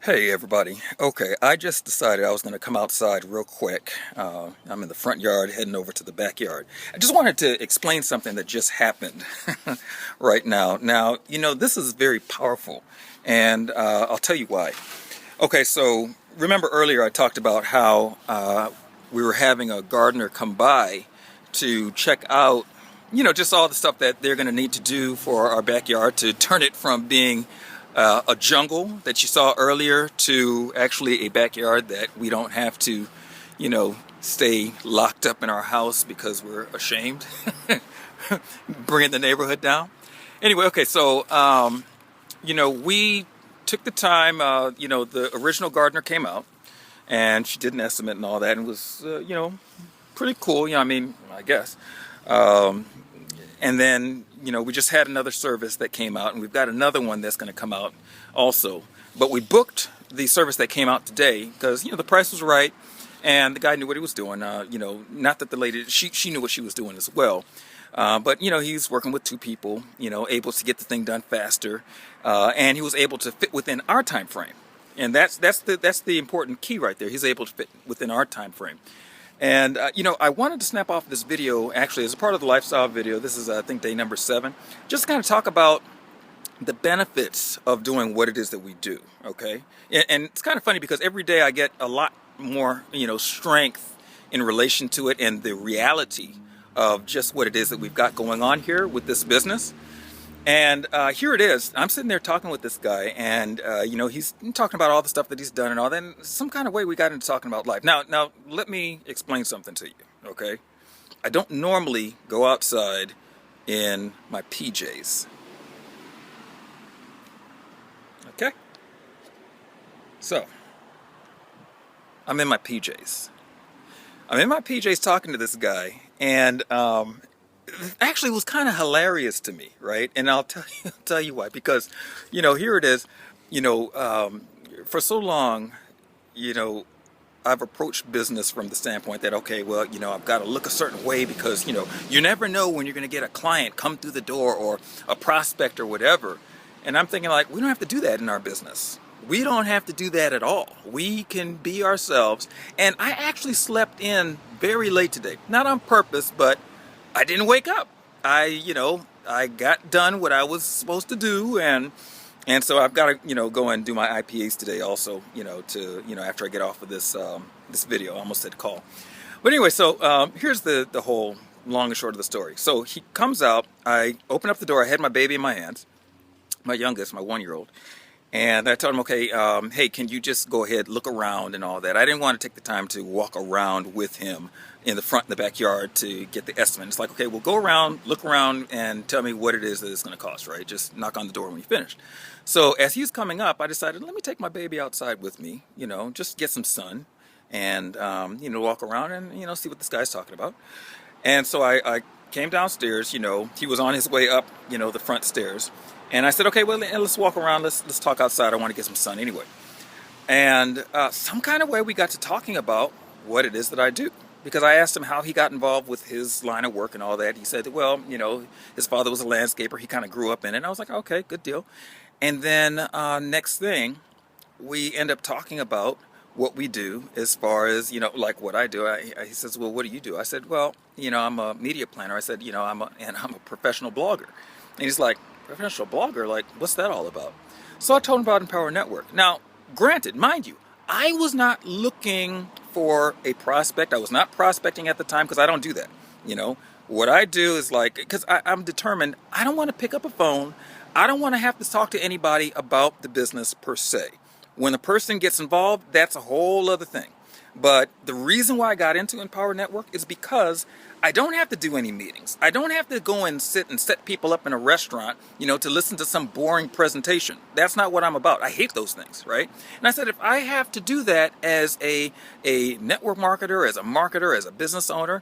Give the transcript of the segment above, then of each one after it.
Hey everybody. Okay, I just decided I was going to come outside real quick. I'm in the front yard heading over to the backyard. I just wanted to explain something that just happened right now. Now, this is very powerful, and I'll tell you why. Okay, so remember earlier I talked about how we were having a gardener come by to check out, just all the stuff that they're going to need to do for our backyard to turn it from being a jungle that you saw earlier to actually a backyard that we don't have to, stay locked up in our house because we're ashamed, bringing the neighborhood down. Anyway, okay, so, we took the time, the original gardener came out and she did an estimate and all that, and it was, pretty cool, I guess. And then, we just had another service that came out, and we've got another one that's going to come out also. But we booked the service that came out today because, the price was right, and the guy knew what he was doing. Not that the lady, she knew what she was doing as well. But, he's working with two people, able to get the thing done faster, and he was able to fit within our time frame. And that's the important key right there. He's able to fit within our time frame. And, I wanted to snap off this video, actually, as a part of the lifestyle video. This is, I think, day number 7. Just to kind of talk about the benefits of doing what it is that we do, okay? And it's kind of funny because every day I get a lot more, strength in relation to it and the reality of just what it is that we've got going on here with this business. And here it is. I'm sitting there talking with this guy, and he's talking about all the stuff that he's done and all that. And some kind of way we got into talking about life. Now, let me explain something to you, okay? I don't normally go outside in my PJs. Okay? So, I'm in my PJs. I'm in my PJs talking to this guy, and actually was kind of hilarious to me, right? And I'll tell you why. Because, here it is. For so long, I've approached business from the standpoint that, okay, well, I've got to look a certain way because, you never know when you're going to get a client come through the door or a prospect or whatever. And I'm thinking, like, we don't have to do that in our business. We don't have to do that at all. We can be ourselves. And I actually slept in very late today. Not on purpose, but I didn't wake up. I got done what I was supposed to do, and so I've got to, go and do my IPAs today also, after I get off of this this video. I almost said call. But anyway, so here's the whole long and short of the story. So he comes out, I open up the door, I had my baby in my hands, my youngest, my 1-year-old. And I told him, okay, hey, can you just go ahead, look around and all that. I didn't want to take the time to walk around with him in the front and the backyard to get the estimate. It's like, okay, well, go around, look around, and tell me what it is that it's going to cost, right? Just knock on the door when you finish. So as he's coming up, I decided, let me take my baby outside with me, just get some sun and, walk around and, see what this guy's talking about. And so I came downstairs, he was on his way up, the front stairs. And I said, okay, well, let's walk around. Let's talk outside. I want to get some sun anyway. And some kind of way we got to talking about what it is that I do. Because I asked him how he got involved with his line of work and all that. He said, well, his father was a landscaper. He kind of grew up in it. And I was like, okay, good deal. And then next thing, we end up talking about what we do as far as, like what I do. He says, well, what do you do? I said, well, I'm a media planner. I said, I'm a professional blogger. And he's like, professional blogger? Like, what's that all about? So I told him about Empower Network. Now, granted, mind you, I was not looking for a prospect. I was not prospecting at the time because I don't do that. What I do is like, because I'm determined, I don't want to pick up a phone. I don't want to have to talk to anybody about the business per se. When a person gets involved, that's a whole other thing. But the reason why I got into Empower Network is because I don't have to do any meetings. I don't have to go and sit and set people up in a restaurant, to listen to some boring presentation. That's not what I'm about. I hate those things, right? And I said, if I have to do that as a network marketer, as a business owner,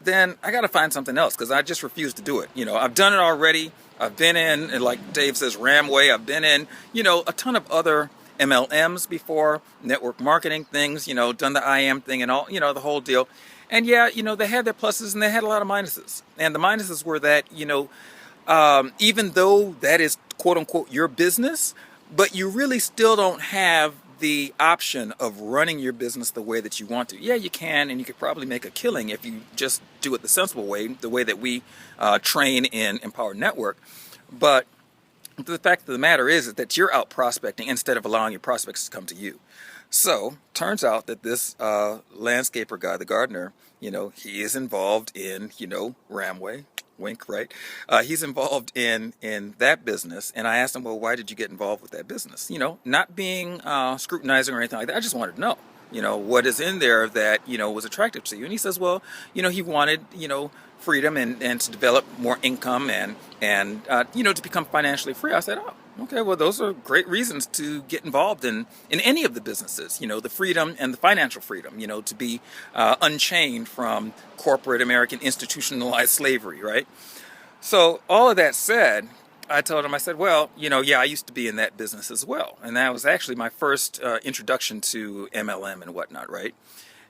then I got to find something else because I just refuse to do it. I've done it already. I've been in, and like Dave says, Ramway. I've been in, a ton of other MLMs before, network marketing things, done the IM thing and all, the whole deal. And yeah, they had their pluses and they had a lot of minuses. And the minuses were that, even though that is quote unquote your business, but you really still don't have the option of running your business the way that you want to. Yeah, you can, and you could probably make a killing if you just do it the sensible way, the way that we train in Empower Network. But the fact of the matter is that you're out prospecting instead of allowing your prospects to come to you. So, turns out that this landscaper guy, the gardener, he is involved in, Ramway, wink, right? He's involved in that business. And I asked him, well, why did you get involved with that business? Not being scrutinizing or anything like that. I just wanted to know, what is in there that, was attractive to you. And he says, well, he wanted, freedom and to develop more income and to become financially free. I said, oh, okay, well, those are great reasons to get involved in any of the businesses, the freedom and the financial freedom, to be unchained from corporate American institutionalized slavery, right? So all of that said, I told him, I said, well, yeah, I used to be in that business as well. And that was actually my first introduction to MLM and whatnot, right?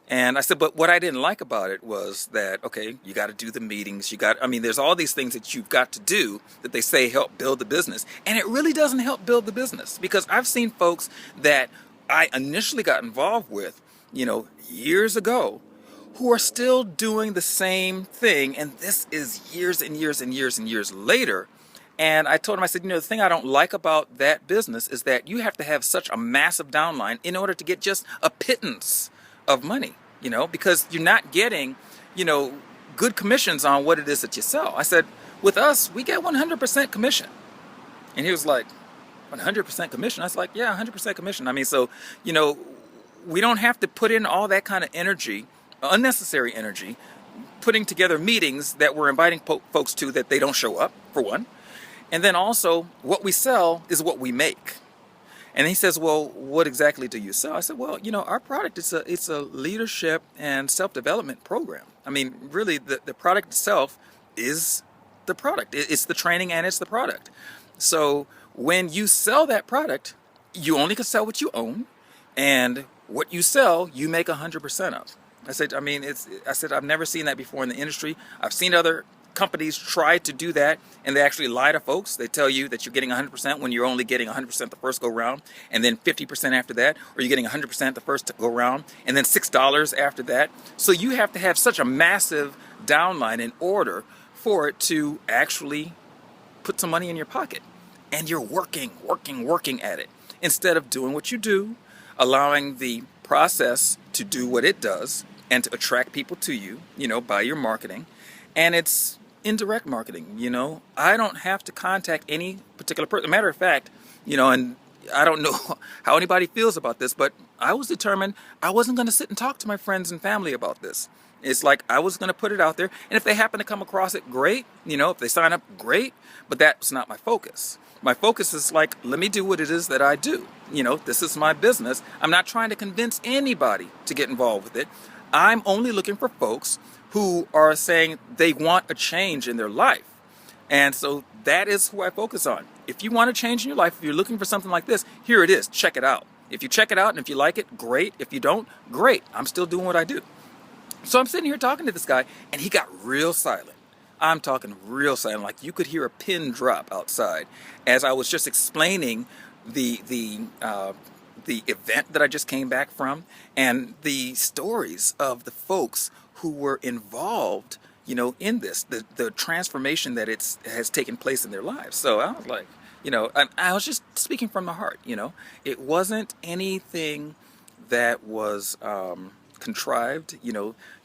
And I said, but what I didn't like about it was that, okay, you got to do the meetings. There's all these things that you've got to do that they say help build the business. And it really doesn't help build the business, because I've seen folks that I initially got involved with, years ago, who are still doing the same thing. And this is years and years and years and years later. And I told him, I said, the thing I don't like about that business is that you have to have such a massive downline in order to get just a pittance of money, because you're not getting, good commissions on what it is that you sell. I said, with us, we get 100% commission. And he was like, 100% commission? I was like, yeah, 100% commission. So, we don't have to put in all that kind of energy, unnecessary energy, putting together meetings that we're inviting folks to that they don't show up, for one. And then also, what we sell is what we make. And he says, well, what exactly do you sell? I said, well, our product, it's a leadership and self-development program. Really, the product itself is the product. It's the training and it's the product. So when you sell that product, you only can sell what you own, and what you sell, you make 100% of. I said, I've never seen that before in the industry. I've seen other companies try to do that, and they actually lie to folks. They tell you that you're getting 100% when you're only getting 100% the first go round, and then 50% after that, or you're getting 100% the first go round, and then $6 after that. So you have to have such a massive downline in order for it to actually put some money in your pocket. And you're working at it instead of doing what you do, allowing the process to do what it does and to attract people to you, by your marketing. And it's indirect marketing, I don't have to contact any particular person. Matter of fact, and I don't know how anybody feels about this, but I was determined I wasn't going to sit and talk to my friends and family about this. It's like I was going to put it out there, and if they happen to come across it, great. If they sign up, great. But that's not my focus. My focus is like, let me do what it is that I do. This is my business. I'm not trying to convince anybody to get involved with it. I'm only looking for folks who are saying they want a change in their life. And so that is who I focus on. If you want a change in your life, if you're looking for something like this, here it is. Check it out. If you check it out and if you like it, great. If you don't, great. I'm still doing what I do. So I'm sitting here talking to this guy, and he got real silent. I'm talking real silent, like you could hear a pin drop outside as I was just explaining the event that I just came back from, and the stories of the folks who were involved, in this, the transformation that has taken place in their lives. So I was like, I was just speaking from the heart. It wasn't anything that was contrived.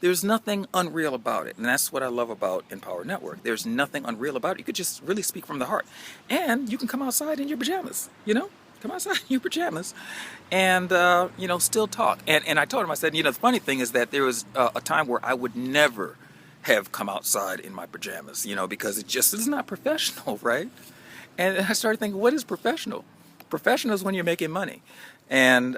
There's nothing unreal about it, and that's what I love about Empower Network. There's nothing unreal about it. You could just really speak from the heart, and you can come outside in your pajamas. Come outside in your pajamas and, still talk. And I told him, I said, the funny thing is that there was a time where I would never have come outside in my pajamas, because it just is not professional, right? And I started thinking, what is professional? Professional is when you're making money. And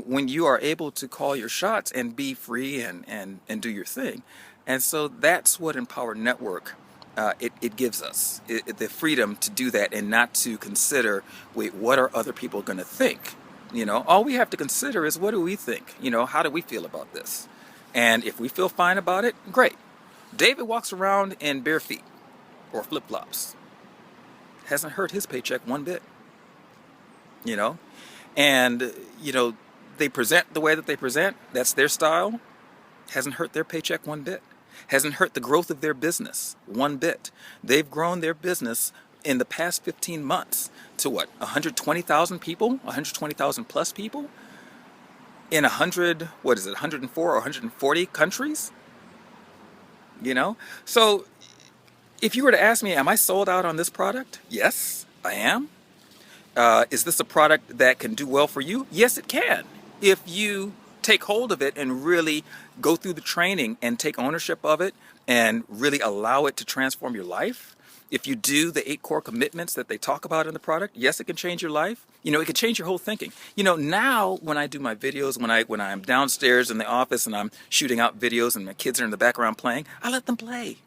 when you are able to call your shots and be free and do your thing. And so that's what Empower Network it gives us the freedom to do that and not to consider, wait, what are other people going to think? All we have to consider is, what do we think? How do we feel about this? And if we feel fine about it, great. David walks around in bare feet or flip-flops. Hasn't hurt his paycheck one bit. And, you know, they present the way that they present. That's their style. Hasn't hurt their paycheck one bit. Hasn't hurt the growth of their business one bit. They've grown their business in the past 15 months to what, 120,000 people, 120,000 plus people in 100, what is it, 104 or 140 countries? You know? So if you were to ask me, am I sold out on this product? Yes, I am. Is this a product that can do well for you? Yes, it can. If you take hold of it and really go through the training and take ownership of it and really allow it to transform your life. If you do the 8 core commitments that they talk about in the product, yes, it can change your life. You know, it can change your whole thinking. You know, now when I do my videos, when I'm downstairs in the office and I'm shooting out videos and my kids are in the background playing, I let them play.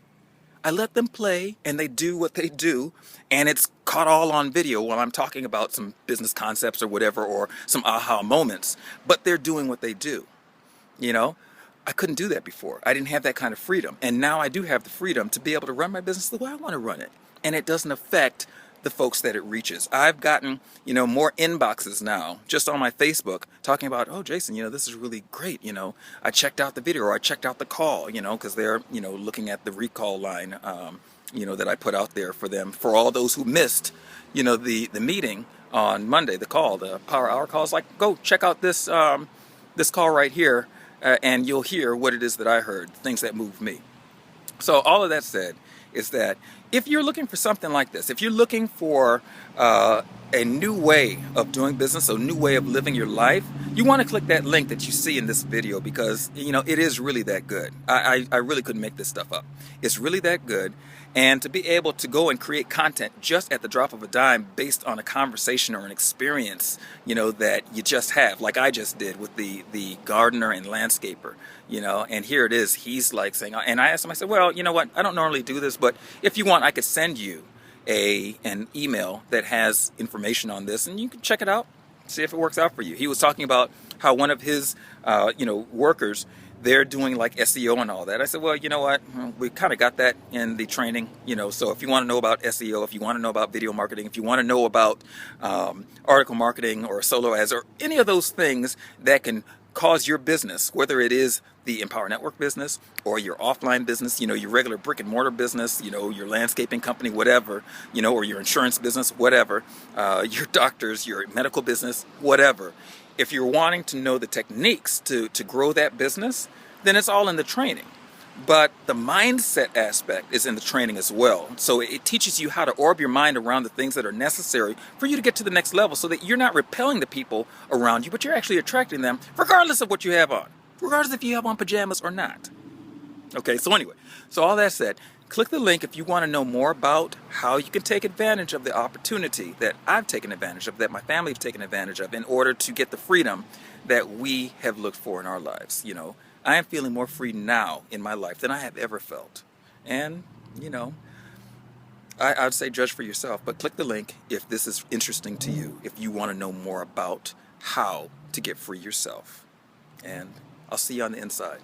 I let them play and they do what they do, and it's caught all on video while I'm talking about some business concepts or whatever, or some aha moments, but they're doing what they do. You know, I couldn't do that before. I didn't have that kind of freedom, and now I do have the freedom to be able to run my business the way I want to run it, and it doesn't affect the folks that it reaches. I've gotten, you know, more inboxes now just on my Facebook talking about, oh, Jason, you know, this is really great. You know, I checked out the video, or I checked out the call, you know, because they're, you know, looking at the recall line, you know, that I put out there for them, for all those who missed, you know, the meeting on Monday, the call, the Power Hour call. Is like, go check out this, this call right here, and you'll hear what it is that I heard, things that moved me. So all of that said is that if you're looking for something like this, if you're looking for a new way of doing business, a new way of living your life, you want to click that link that you see in this video, because, you know, it is really that good. I really couldn't make this stuff up. It's really that good. And to be able to go and create content just at the drop of a dime based on a conversation or an experience, you know, that you just have, like I just did with the gardener and landscaper, you know, and here it is. He's like saying, and I asked him, I said, well, you know what, I don't normally do this, but if you want, I could send you an email that has information on this, and you can check it out, see if it works out for you. He was talking about how one of his, you know, workers, they're doing like SEO and all that. I said, well, you know what, we kind of got that in the training, you know, so if you want to know about SEO, if you want to know about video marketing, if you want to know about article marketing or solo ads or any of those things that can cause your business, whether it is the Empower Network business or your offline business, you know, your regular brick and mortar business, you know, your landscaping company, whatever, you know, or your insurance business, whatever, your doctors, your medical business, whatever. If you're wanting to know the techniques to grow that business, then it's all in the training. But the mindset aspect is in the training as well. So it teaches you how to orb your mind around the things that are necessary for you to get to the next level, so that you're not repelling the people around you, but you're actually attracting them regardless of what you have on, regardless if you have on pajamas or not. Okay, so anyway, so all that said, click the link if you want to know more about how you can take advantage of the opportunity that I've taken advantage of, that my family have taken advantage of, in order to get the freedom that we have looked for in our lives. You know, I am feeling more free now in my life than I have ever felt. And, you know, I'd say judge for yourself, but click the link if this is interesting to you, if you want to know more about how to get free yourself. And I'll see you on the inside.